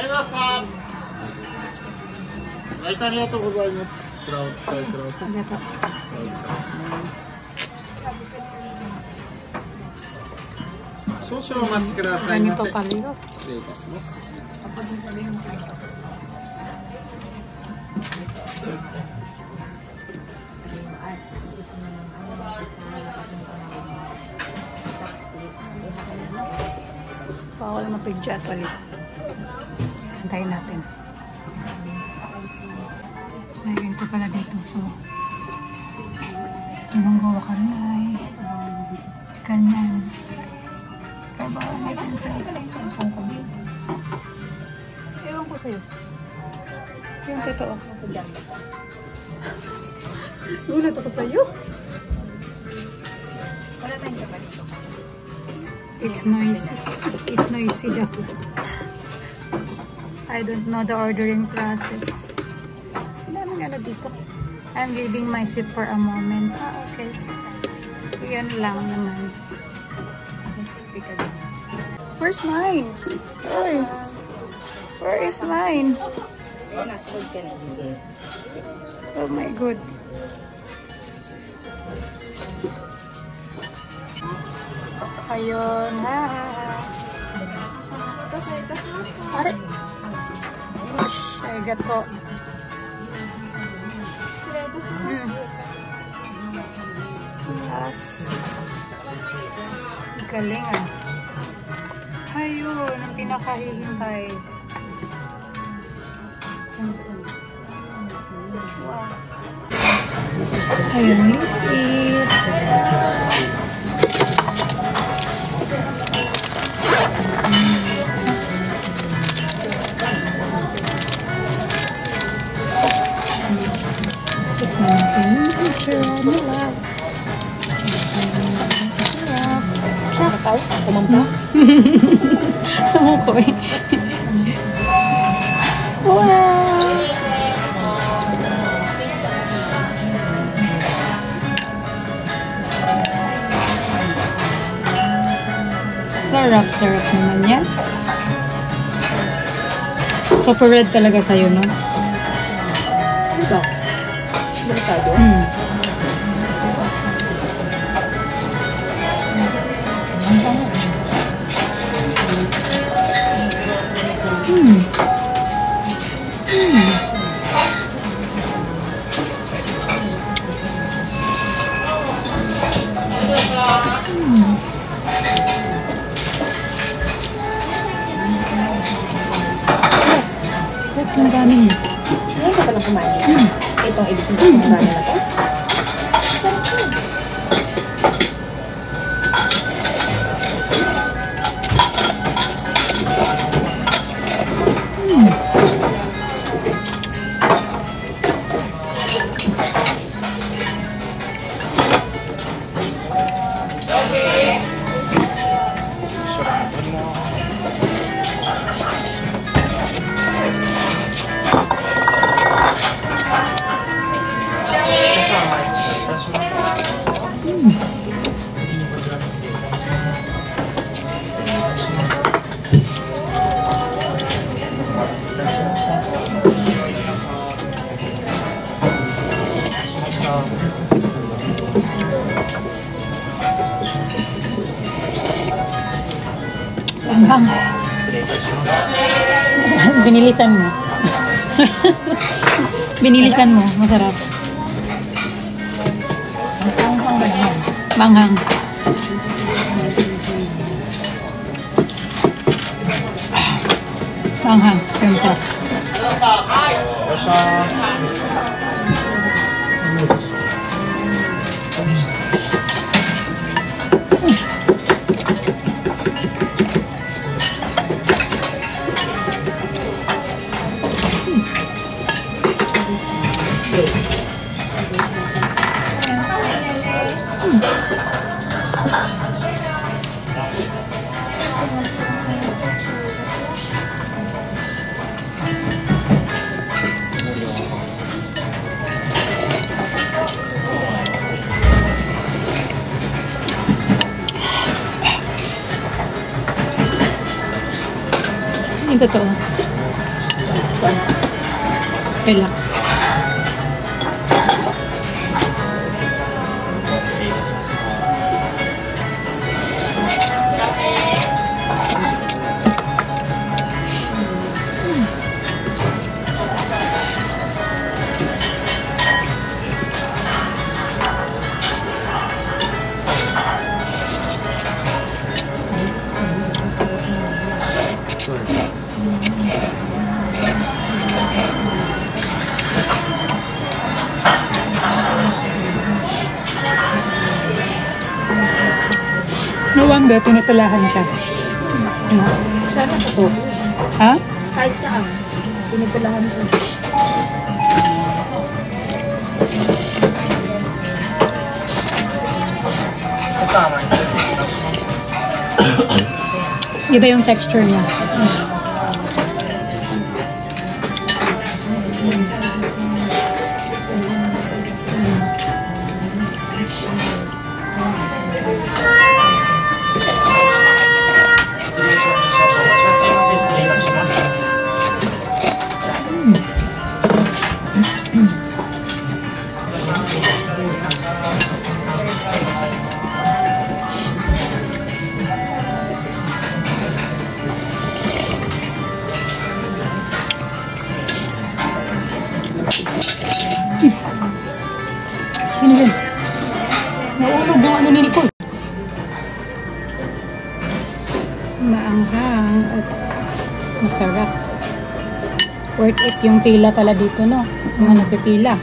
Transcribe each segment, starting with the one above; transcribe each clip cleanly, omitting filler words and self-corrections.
はい、ありがとうございます。こちらお使いください。お願いします。少々お待ちくださいませ。失礼いたします。Bawal mapigyo at ulit. Antayin natin. Ay, ganito pala dito. So, anong gawa ka na ay kanyan. Kaya bawal natin sa cellphone ko. Ewan ko sa'yo. Yung totoo. Gulat ako sa'yo. Wala tayong kapal dito. It's noisy. It's noisy daw. I don't know the ordering process. Daming ano dito. I'm leaving my seat for a moment. Ah, okay. Yan lang naman. Where's mine? Oy. Where is mine? Oh my god. Ayun, ha. Ay. Gosh, I got ko. Yes. Galing ah. Ayun, ang pinakahihintay. Wow. Ayun, let's eat. Kumampa? Sumuko eh. Wow! Sarap-sarap naman yan. Super red talaga sa'yo, no? Ito. Delikado? Ang dami niya. Ngayon ka palang kumain. Itong edisin ko ng ramen na to. Sarap yun. Hang. Binilisan mo. Binilisan mo. Masarap. Manghang. Manghang. Pero masarap. Yung totoo. Relax. No wonder, pinutulahan siya. Sana ito. Ha? Kahit saan. Pinipulahan ko. Iba yung texture niya. Sino yun? Naulog yung ano ni Nicole. Maanghang at masarap. Worth it yung pila pala dito, no? Mga nagpipila.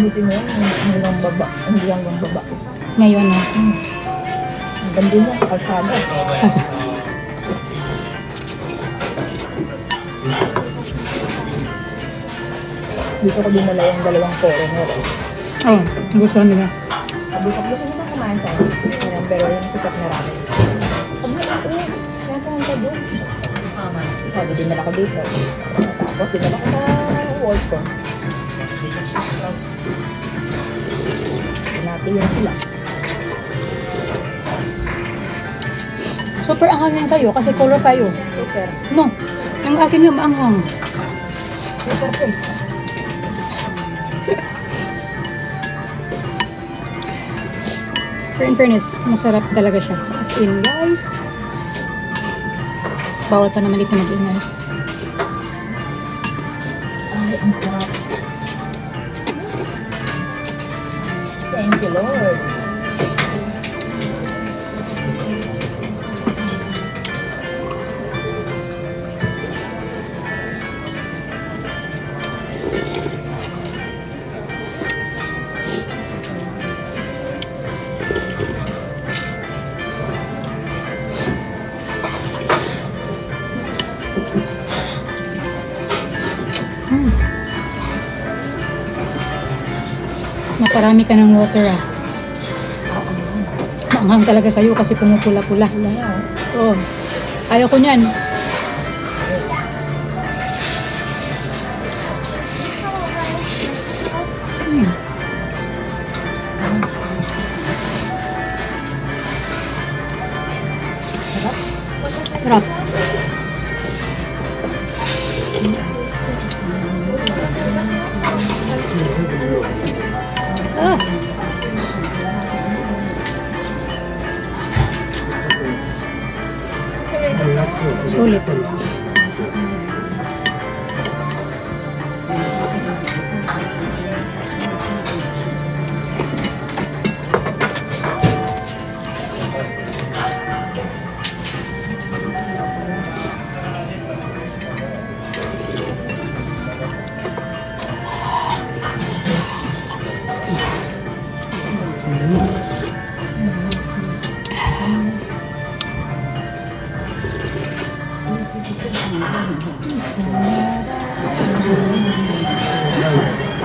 Buti mo yan. Hanggang baba. Hanggang baba. Ngayon, no? Ang ganda niya sa kalsada. Dito ko dinala yung dalawang foreigner. Oh, gusto nila. Sabi ko, gusto nila kumain sa akin. Pero yung sikat na ramen. Sabi ko, kaya saan ka doon? Sabi, dinala ko dito. Tapos, dinala ko sa work ko. Natin sila. Super anghang yan sa'yo kasi color tayo. Super. No, ang akin yung maanghang. Super cool. Pero in fairness, masarap talaga siya. As in, guys. Bawal pa naman dito mag-ingay. Ay, ang sarap. Thank you, Lord. Naparami ka ng water ah. Maanghang talaga sa'yo kasi pumupula-pula. Oo. Ayaw ko niyan. Sarap. Ah. Sulit.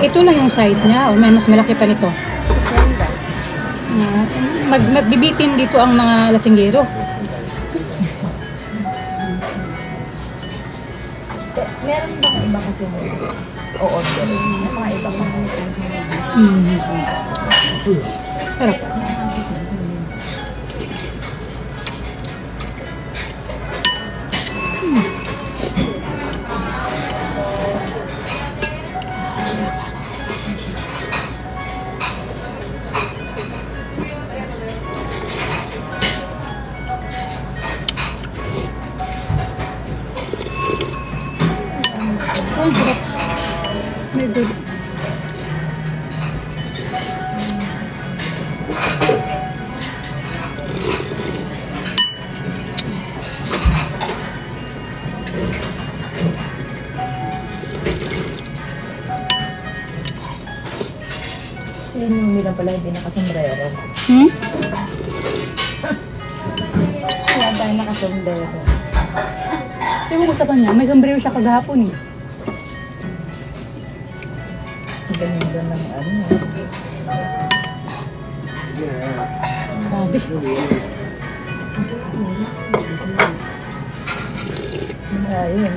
Ito lang yung size niya o may mas malaki pa nito. Magbibitin dito ang mga lasinggero. Meron bang iba kasi mo? O-order. Mga iba pa. Sarap. May good. Kasi yun yung nilang pala hindi nakasombrero. Wala tayo nakasombrero. Ewan ko sa kanya, may sombrero siya kagahapon eh. Ang ganda ng ano. Grabe. Ayun,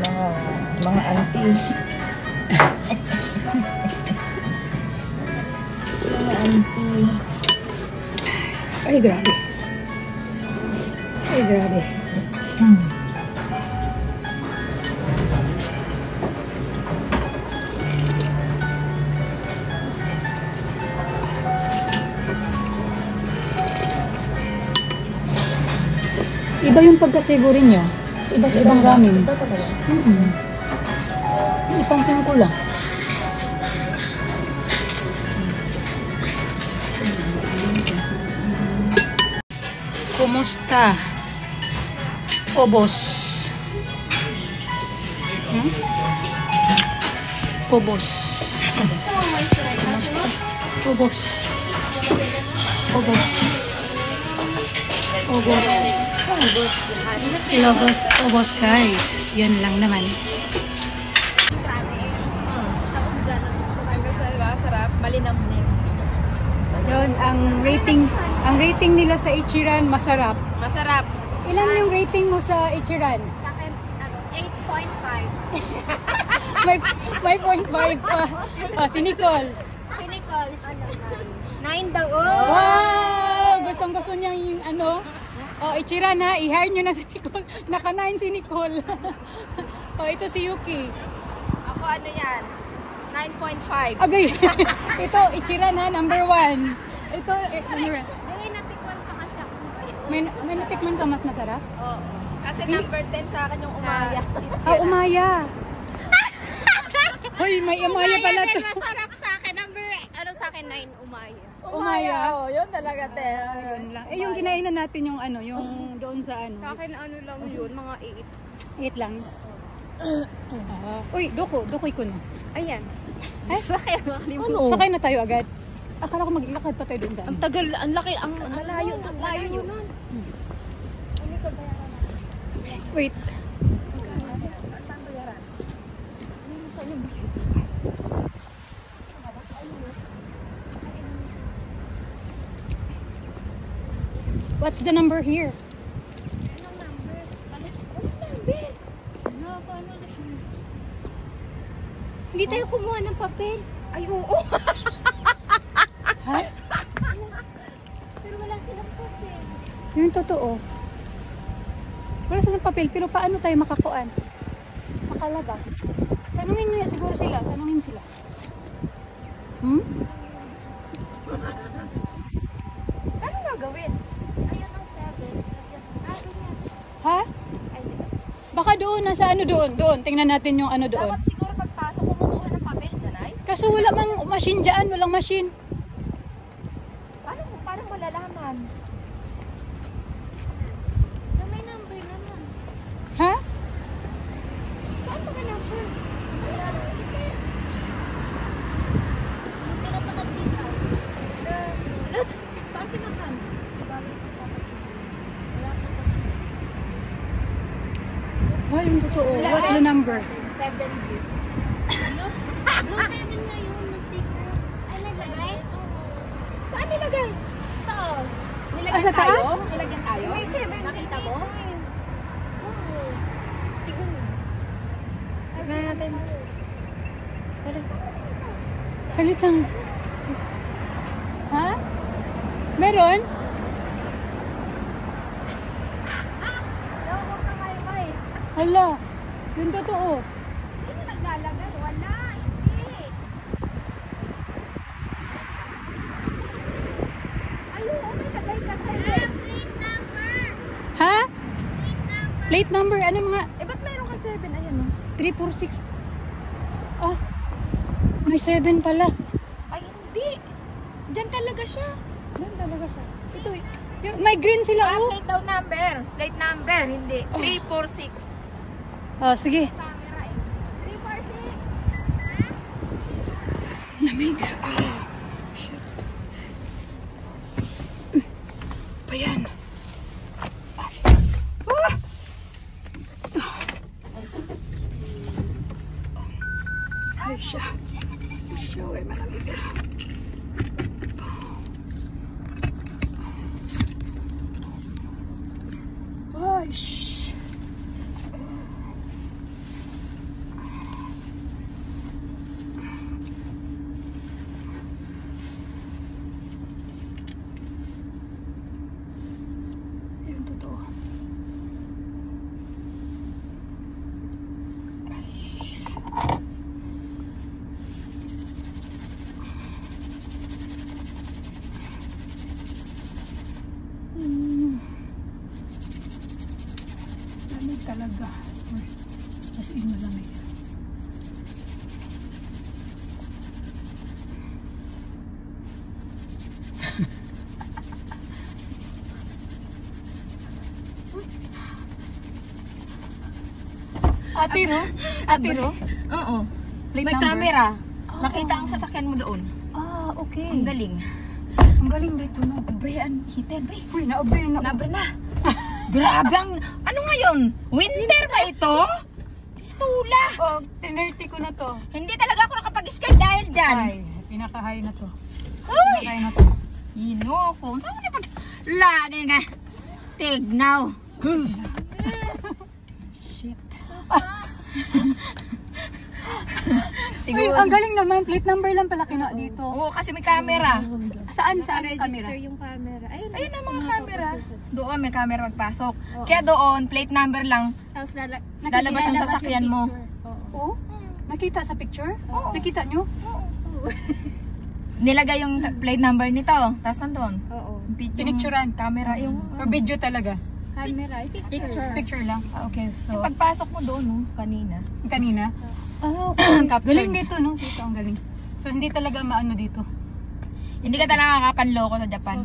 mga auntie. Mga auntie. Ay, grabe. Ay, grabe. Iba yung pagkasigurin niyo. Iba sa ibang ramen. Iba talaga. Ipansin ko lang. Kumusta? Obos. Obos. Kumusta? Obos. Obos. Obos. Lobos. Obos guys. Yan lang naman. Sarap. Malinamnam. Yun, ang rating nila sa Ichiran, masarap. Masarap. Ilan yung rating mo sa Ichiran? Sa akin, 8.5. May 0.5 pa. Si Nicole. Si Nicole, 9 daw. Wow! Gustong-gusto niya yung ano. Ichiran ha, i-hire nyo na si Nicole. Naka-9 si Nicole. Ito si Yuki. Ako ano yan? 9.5. Agay. Ito, Ichiran ha, number 1. Ito, number 1. May natikman pa kasi ako. May natikman ka mas masarap? Oo. Kasi number 10 sa akin yung umaya. Umaya. Hoy, may umaya pala to. Masarap sa akin. Ano sa akin, 9 umaya. Umaya. Oo, yun talaga, te. Yun lang. Yung kinainan natin yung ano, yung doon sa ano. Sa akin, ano lang yun, mga 8. 8 lang. Uy, dukoy ko na. Ayan. Ay, Bakit makalimutan? Ano? sakay na tayo agad. Akala ko maglakad pa tayo doon sa ano. Ang tagal, ang laki, ang malayo. Malayo nun. Hindi ko bayaran na. Wait. Saan bayaran? What's the number here? Anong number? Anong number? Paano na siya? Hindi tayo kumuha ng papel. Ay, oo. Ha? Pero wala silang papel. Yung totoo. Wala silang papel, pero paano tayo makakuan? Makalabas. Tanungin nyo siguro sila. Tanungin sila. Ano gagawin? Ayun ang 7. Ha? Baka doon, nasa ano doon? Doon, tingnan natin yung ano doon. Dapat siguro pagpasok kumukuha ng papel dyan, ay? Kaso wala mang machine dyan, walang machine. Paano malalaman? Na may number naman. Ha? Saan pa ka number? Yung tinatakad dito. Saan tinakan? Wala yung totoo. What's the number? 7B. No 7 na yun, na sticker. Ay, naglagay? Saan nilagay? Taas. Ah, sa taas? Nilagyan tayo? May 7. Nakita mo? Oo. Tignan mo. Tignan natin. Salit lang. Ha? Meron? Huwag ka may. Hala. Yung totoo. Sino naglalagay? Wala. Hindi. Ayun, may lagay ka sa Ha? Plate number. Ano mga? Eh, ba't meron ka 7? Ayan, no? 346. Ah. May 7 pala. Ay, hindi. Diyan talaga siya. Doon talaga siya. Ito eh. May green sila. Oh. Plate daw number. Plate number, hindi. 346. Oh, sige. Camera eh. 346. Lamig. Shit. Pa yan. Ay siya. Siya, ay malamig. Ay, shh. Yung totoo. Lamig talaga. As in malamig. Atiro? Atiro? Oo. Plate May number? camera. Oh. Nakita ang sasakyan mo doon. Ah, okay. Ang galing. Ang galing dito, no? Bre, ang hitin, bre. Uy, naobre na. Nabre na. Grabe ang... Ano ngayon? Winter ba ito? Stula. Oh, 10:30 ko na to. Hindi talaga ako nakapag-skirt dahil dyan. Ay, pinaka-high na to. Uy! Pinaka-high na to. Inoko. Saan mo na pag... Lagi nga. Tignaw. Shit. Uy, Tiguro. ang galing naman. Plate number lang pala kina dito. Oo, kasi may camera. Saan? Saan ang camera? Register yung camera. Ayun, Ayun ang mga camera. Doon may camera magpasok. Kaya doon, plate number lang. Tapos Lalabas yung sasakyan mo. Oo. Nakita sa picture? Oo. Nakita nyo? Nilagay yung plate number nito. Tapos nandun. Oo. Pinicturan. Camera yung... Or video talaga? Camera. Picture. Picture lang. Ah, okay. So, Pagpasok mo doon, no, kanina. kanina? Oh, Captured. galing dito, no? Dito, ang galing. So, hindi talaga maano dito. Hindi ka talaga nakakapanloko sa Japan.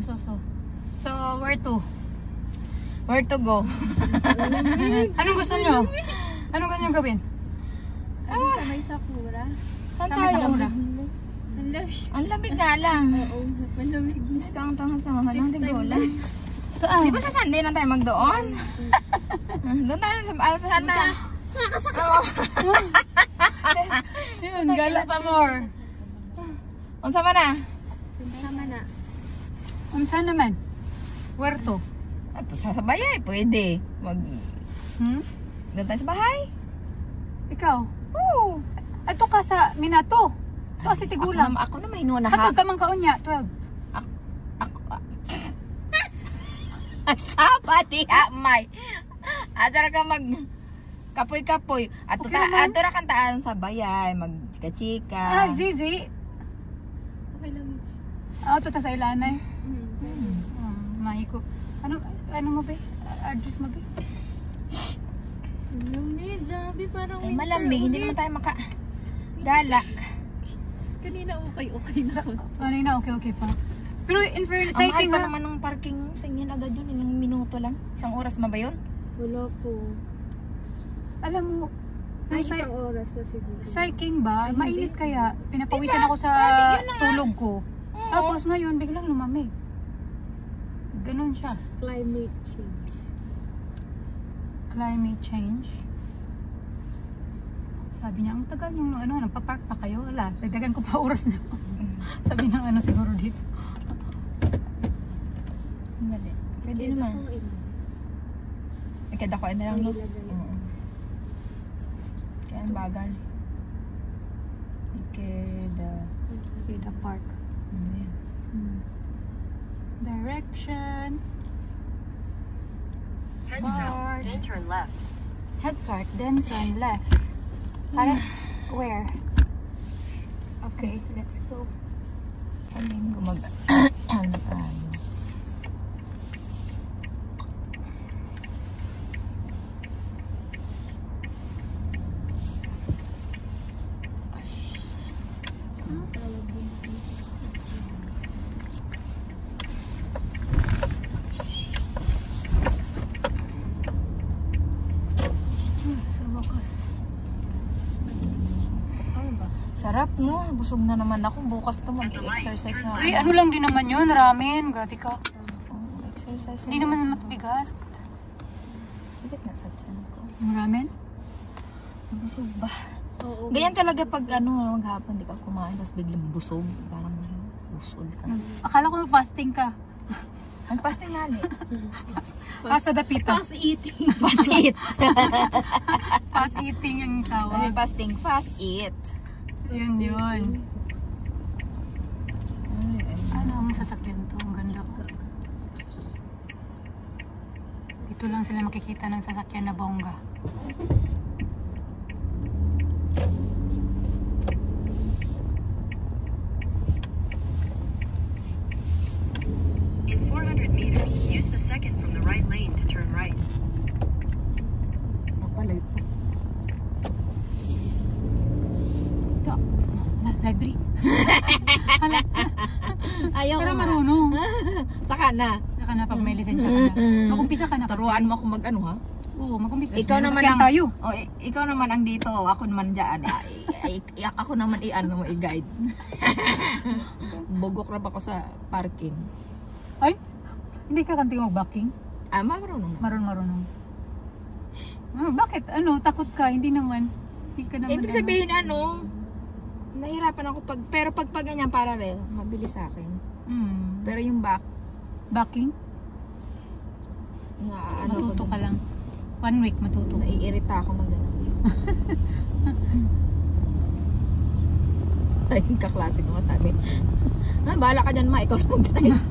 So, where to? Where to go? Anong gusto nyo? Anong gusto nyo gawin? Ano sa may Sakura? Saan Sama tayo? sa una. Ang lamig. Ang lamig nga lang. Oo, malamig. Miss ka ang tanga-tanga. Anong tigola? Saan? Di ba sa Sunday na tayo magdoon? Doon tayo sa Santa. Oo. Yun, gala pa more. Unsa man na? Sama na. Saan naman? Where to? At sa bahay, pwede. Doon tayo sa bahay. Ikaw? Oo. Ato ka sa Minato. Ito kasi tigulang. Ako na may nuna Ato ha. ka man kaunya, 12. Ako. Sapa di may. Adara ka mag kapoy-kapoy. Ato Okay naman. ra kantaan sa bayay, magchika-chika. Ah, Zizi. Okay lang yun. Ato ta sa ilanay. Hmm. Mahiko. Ano mo ba? Address mo ba? Ang lamig. Grabe, parang Ay, winter malamig, hindi ulit. naman tayo gala. Kanina okay na ako. Ano na, okay pa. Pero in fairness, Ang mahal cycling pa na. naman ng parking sa inyo agad yun, ilang minuto lang. Isang oras ma ba yun? Wala po. Alam mo, Ay, yung isang oras na siguro. cycling ba? Ay, Mainit hindi. kaya. Pinapawisan Diba? ako sa Yun na nga. tulog ko. Oo. Tapos ngayon, biglang lumamig. Ganon siya. Climate change. Climate change. Sabi niya, ang tagal yung nagpa-park pa kayo. Wala, dagdagan ko pa oras niyo. Sabi ng siguro dito. Hindi. Pwede Kaya naman. ako Ikeda ko na lang, no? ilagay. Oo. Kaya ang bagal. Ikeda. Okay, the park. Ano yan? Direction. Head south, then turn left. Head start, then turn left. Para, where? Okay, let's go. Saan yung ano tayo? Sarap no, busog na naman ako. Bukas to mag-exercise na. Uy, ano lang din naman yun, ramen. Grabe ka. Exercise Hindi naman matibigat. Bigat na sa tiyan ko. Yung ramen? Busog ba? Ganyan talaga pag ano, maghapon di ka kumain tapos biglang busog. Parang busog ka. Akala ko fasting ka. Ang fasting nga ni. Fast adapita. Fast eating. Fast eat. Fast eating yung Ano tawag. yung fasting? Fast eat. Yun. Ano ang sasakyan to? Ang ganda ko. Dito lang sila makikita ng sasakyan na bongga. In 400 meters, use the second from the right lane to turn right. Napalay pa. Ito. Library. Ayaw Pero ko nga. marunong. Saka na. Saka na pag may lisensya ka na. Mag-umpisa ka na. Turuan mo ako mag ano ha? Oo, mag-umpisa. Ikaw May naman sasakyan ang tayo. Oh, ikaw naman ang dito, ako naman diyan. Ako naman i-ano mo i-guide. Bugok na ako sa parking. Ay, hindi ka kanting mag-backing? Ah, marunong na. Marunong. Bakit? Ano, takot ka? Hindi naman. Hindi ka naman. Ibig sabihin ano, nahirapan ako pero pag ganyan parallel, mabilis sa akin. Pero yung Backing? nga ano Matuto ka lang. 1 week matuto. Naiirita ako mag-ano. Yung kaklase ko sabi, bahala ka dyan ma, ikaw lang mag-drive.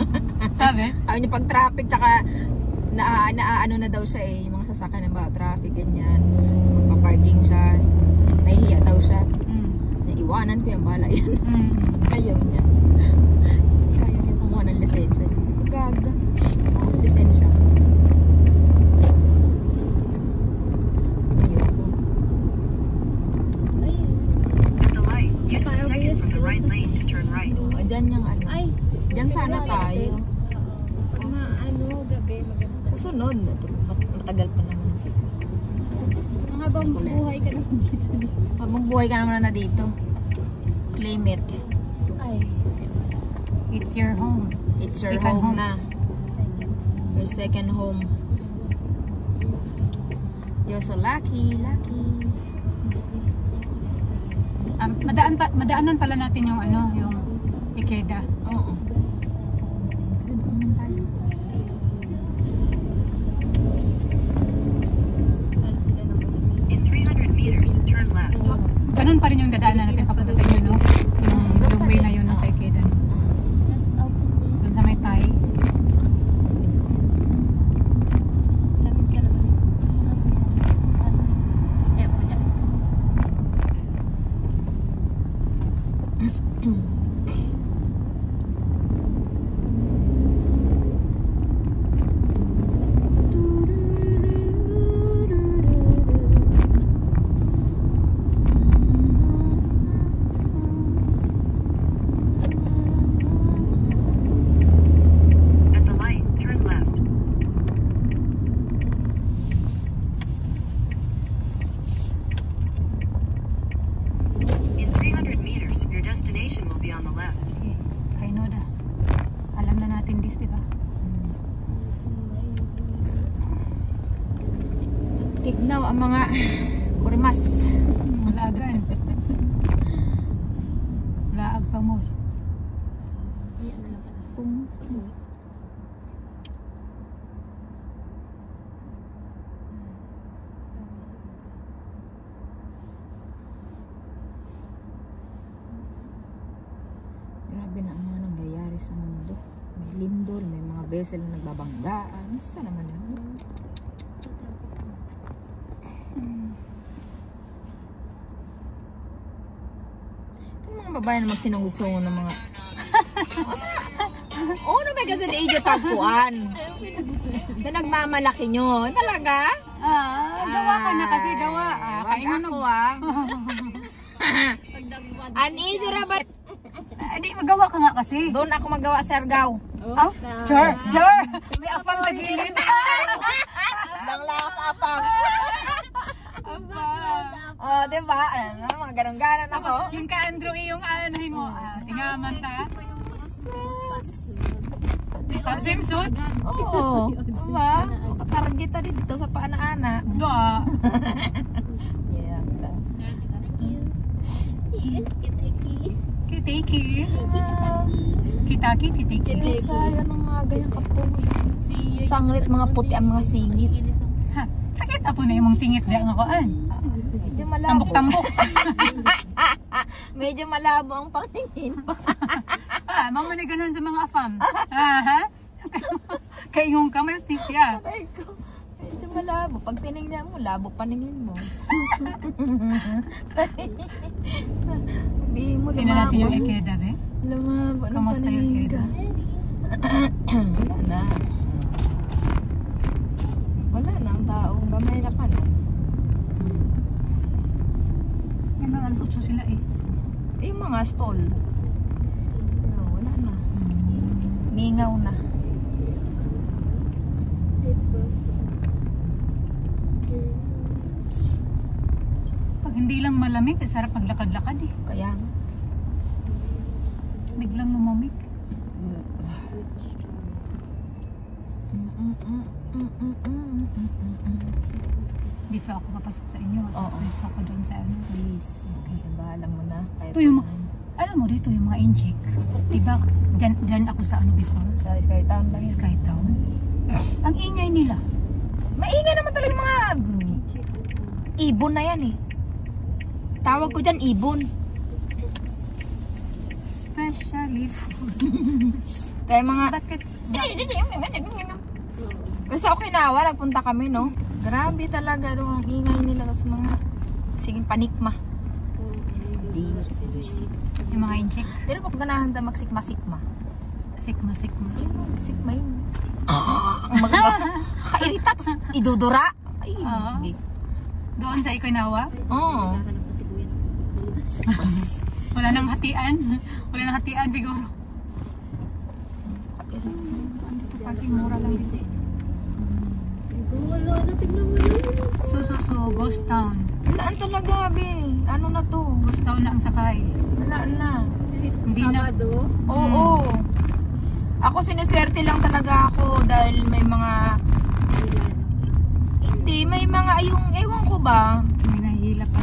Sabi? Sabi niya pag traffic, tsaka ano na daw siya yung mga sasakyan ng traffic, ganyan. So magpa-parking siya, nahihiya daw siya. Iwanan ko yung bahala yan. Ayaw niya. Ayaw niya kumuha ng lisensya. Sabi ko, gaga. Lisensya. At the light, use the second from the right lane to turn right. Diyan yung ano. Ay, Diyan sana tayo. gabi maganda. Sa sunod na to. Matagal pa naman siya. Habang buhay ka naman dito. Habang buhay ka naman na dito. Claim it. Ay, It's your home. It's your Second home home. na. Your second home. You're so lucky. Madaanan pala natin yung ano, yung Ikeda. Oo. Doon man tayo. In 300 meters, turn left. Ganun pa rin yung dadaanan natin papunta sa inyo, no? Yung way na yun nasa Ikeda. let's open this. Doon sa may Thai. Lapit ka naman. Ayan po dyan. At the light, turn left. In 300 meters, your destination will be on the left. Sige, I know na. Alam na natin this, di ba? Tignaw ang mga kurimas. Malagan. Laag pa mo. Grabe na ang mga nangyayari sa mundo. May lindol, may mga vessel na nagbabanggaan. Saan naman yan? Ito yung mga babae na magsinungod-sungo ng mga... Oo naman kasi na iyo tagpuan. Na nagmamalaki nyo. Talaga? Gawa ka na kasi gawa. Wag ako Anisyo rabat. Hindi, magawa ka nga kasi. Doon ako magawa sa Argao. Jar! May afang sa gilid. Lang lang sa apang. Afang. Oh, diba? Ano, mga ganun-ganon ako. Yung ka-Andrew, yung anahin mo. Tingaman ta. Swimsuit? Oo. Diba? Makatarget na dito sa paana-ana. Da. Yeah. Kitiki. Kitaki, titiki. Sayang ng mga ganyang kapong. Sanglit mga puti ang mga singit. Ha, sakit po na yung singit di ang akoan. Medyo malabo. Tambok-tambok. Medyo malabo ang paningin. Mga na ganun sa mga afam. Ha? Kaingong ka, may ustisya. Aray ko. Medyo malabo. Pag tinignan mo, labo paningin mo. Sabihin mo, Tingnan natin yung lumabo. Ikeda, be. Lumabo ng Kamusta yung paningin Ikeda? ka. Wala na. Wala na ang taong gamay na ka, no? Yan mga alas 8 sila eh. Yung mga stall. Pero wala na. Mingaw na. Pag hindi lang malamig, sarap paglakad-lakad eh. Kaya nga. Biglang lumamig. Dito ako papasok sa inyo. Tapos dito ako doon sa ano. Please. Okay, bahala mo na. Kahit Ito yung, naman. alam mo dito yung mga inchik. Diba, dyan ako sa ano before. Sa Sky Town lang yun. Sky Town. Ang ingay nila. Maingay naman talaga yung mga ibon na yan eh. Tawag ko dyan ibon. Especially food. Kaya mga... Bakit? Kasi Okinawa, nagpunta kami, no? Grabe talaga doon ang ingay nila sa mga siging panikma. Yung mga inchik. Pero pag ganahan sa magsikma-sikma. Sikma-sikma. Sikma yun. Ang magkakairita, tapos idudura. Ay, hindi. Doon sa Okinawa? Oo. Wala nang hatian. Wala nang hatian siguro. Andito parking mura lang dito. Wala na, tignan mo yun. So, ghost town. Walaan talaga, be. Ano na to? Ghost town na ang sakay. Wala na. Hindi na. Sabado. Oo. Ako siniswerte lang talaga ako dahil may mga... Hindi, may mga yung... Ewan ko ba? May nahihila pa.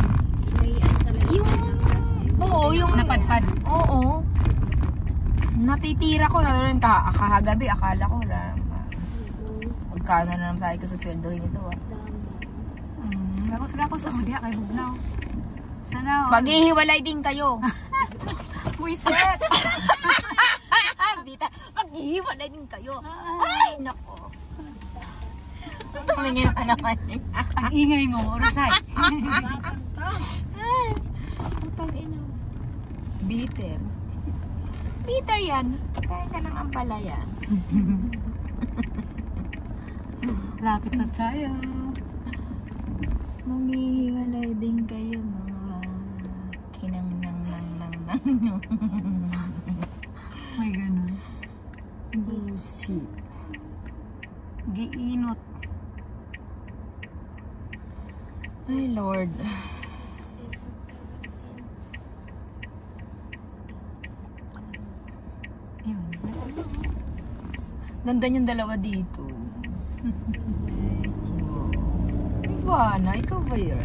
May talaga. Yung... Oo, yung... Napadpad. Oo. Natitira ko na rin kahagabi. Akala ko na... Magkano na naman sa akin ko sa sweldohin ito. Ako sa Mudia kay Bugnaw. Sana. Maghihiwalay din kayo. Wiset! Bita, maghihiwalay din kayo. Ay, nako. Tumingin ka naman. Ang ingay mo, Rosay. Putang ina. Bitter. Bitter yan. Kaya ka ng ampalaya. Lapit sa tayo. Maghihiwalay din kayo mga kinang-nang-nang-nang-nang. May ganun. Bullshit. Giinot. Ay, Lord. Yun. Ganda yung dalawa dito. Iba na, ikaw ba yun?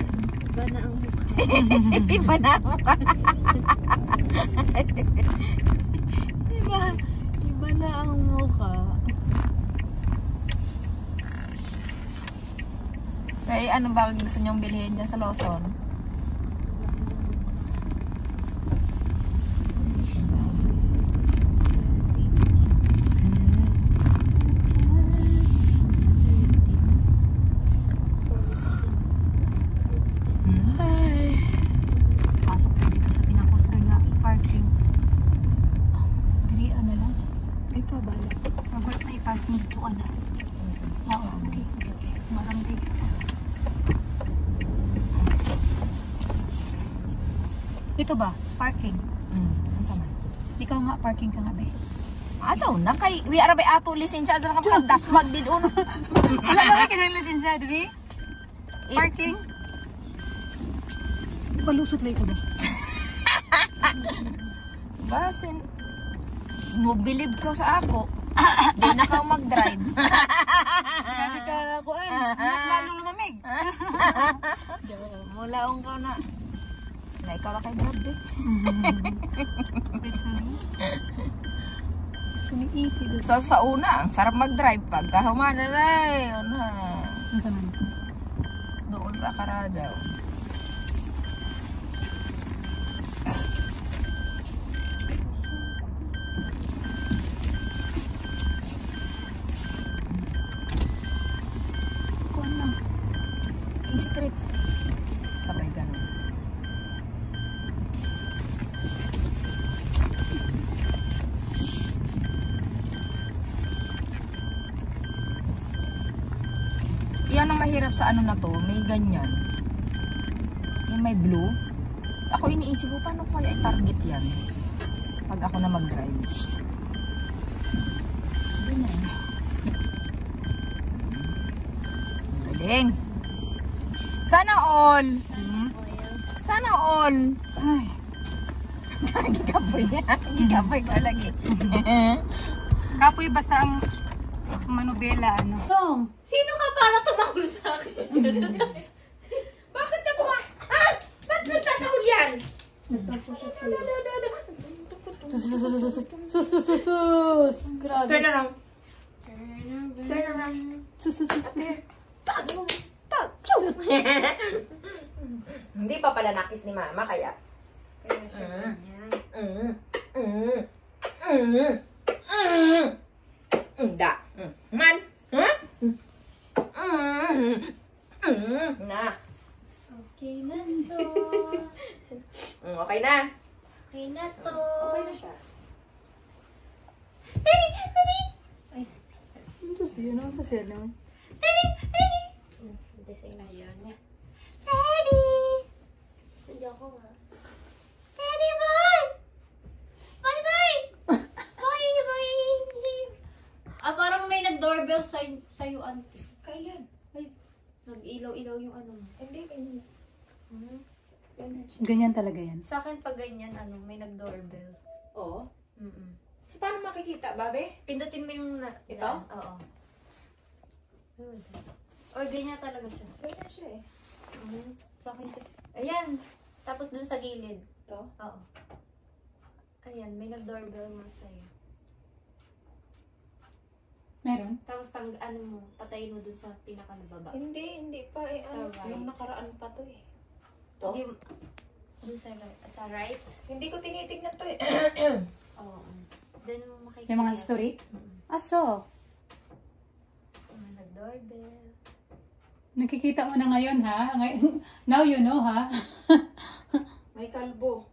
Iba na ang mukha. Iba na ang mukha. Iba na ang mukha. Kaya ano ba gusto niyong bilhin dyan sa Lawson? Pasok na dito sa pinakosdoy na parking. Dirian na lang. Ikaw ba? Magwala na i-parking dito ka na. Oo, okay. Marami. Ito ba? Parking. Ano sama? Ikaw nga, parking ka nga, be. Asaw na kay we are by ato lisensya sa kapag dasmag din uno. Wala naman kinang lisensya, Diri? Parking? Palusot lang ko ba? Basin. Mo believe ka sa ako. Di na ka mag-drive. Sabi ka, kuan, mas lalong lumamig. Mulaong ka na. Na ikaw lang kay grabe. So sa una, ang sarap mag-drive. Pagka humana rin. Doon ra ka ra daw. Street. Sabay ganun. Yan ang mahirap sa ano na to. May ganyan. Yung may blue. Ako iniisip ko, paano ko kaya i-target yan? Pag ako na mag-drive. Galing. Sana all. Sana all. Ay. Gikapoy yan. Gikapoy ko lagi. Kapoy basta ang manubela, ano? Tong! Sino ka para tumakulo sa akin? Bakit ka Ah! Ba't nagtatahol yan? Sus! Grabe. Turn around. Turn around. Sus! Hindi pa pala nakis ni mama kaya. Hindi. Man. Na. Okay na to. Okay na. Okay na to. Okay na siya. Sus, yun ang sasya Design na yun niya. Daddy! Hindi ako nga. Daddy, bye! Bye! Parang may nag-doorbell sa'yo, auntie. Kailan? Ay, nag-ilaw-ilaw yung ano mo. Hindi, kailan. Ganyan talaga yan. Sa akin, pag ganyan, may nag-doorbell. Oo. Mm-mm. So, paano makikita, babe? Pindutin mo yung... Ito? Oo. Or ganyan talaga siya. Kailan siya eh. Sa akin, ayan. Tapos dun sa gilid. Ito? Oo. Ayan, may nag-doorbell nga sa'yo. Meron? Tapos patayin mo dun sa pinaka-nababa. Hindi pa eh. Sa right. Yung nakaraan pa to eh. Ito? Dun sa right? Hindi ko tinitignan to eh. Oo. Then makikita. Yung mga history? Aso? Nag-doorbell. Nakikita mo na ngayon, ha? Now you know, ha? May kalbo.